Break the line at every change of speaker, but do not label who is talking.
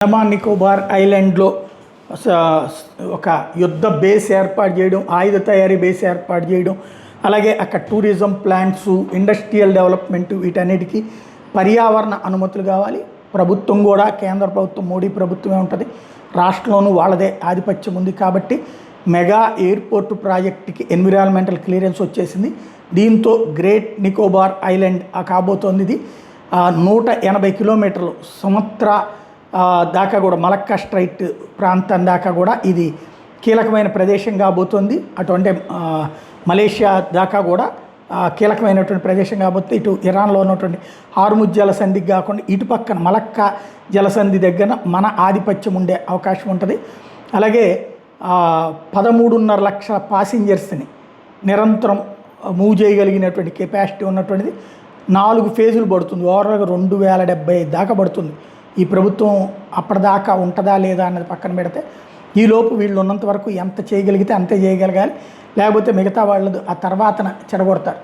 అండమాన్ నికోబార్ ఐలాండ్లో ఒక యుద్ధ బేస్ ఏర్పాటు చేయడం, ఆయుధ తయారీ బేస్ ఏర్పాటు చేయడం, అలాగే అక్కడ టూరిజం ప్లాంట్స్, ఇండస్ట్రియల్ డెవలప్మెంట్, వీటన్నిటికీ పర్యావరణ అనుమతులు కావాలి. ప్రభుత్వం కూడా కేంద్ర ప్రభుత్వం, మోడీ ప్రభుత్వమే ఉంటుంది, రాష్ట్రంలోనూ వాళ్ళదే ఆధిపత్యం ఉంది. కాబట్టి మెగా ఎయిర్పోర్ట్ ప్రాజెక్టుకి ఎన్విరాన్మెంటల్ క్లియరెన్స్ వచ్చేసింది. దీంతో గ్రేట్ నికోబార్ ఐలాండ్ కాబోతోంది. ఇది 180 కిలోమీటర్లు సుమత్రా దాకా కూడా, మలక్కా స్ట్రైట్ ప్రాంతం దాకా కూడా ఇది కీలకమైన ప్రదేశం కాబోతుంది. అటువంటి మలేషియా దాకా కూడా కీలకమైనటువంటి ప్రదేశం కాబోతుంది. ఇటు ఇరాన్లో ఉన్నటువంటి హార్ముజ్ జలసంధికి కాకుండా ఇటు పక్కన మలక్కా జలసంధి దగ్గర మన ఆధిపత్యం ఉండే అవకాశం ఉంటుంది. అలాగే 13.5 లక్షల పాసింజర్స్ని నిరంతరం మూవ్ చేయగలిగినటువంటి కెపాసిటీ ఉన్నటువంటిది. 4 ఫేజులు పడుతుంది. ఓవరాల్గా 2075 దాకా పడుతుంది. ఈ ప్రభుత్వం అప్పటిదాకా ఉంటుందా లేదా అన్నది పక్కన పెడితే, ఈలోపు వీళ్ళు ఉన్నంత వరకు ఎంత చేయగలిగితే అంతే చేయగలగాలి, లేకపోతే మిగతా వాళ్ళు ఆ తర్వాతన చెడగొడతారు.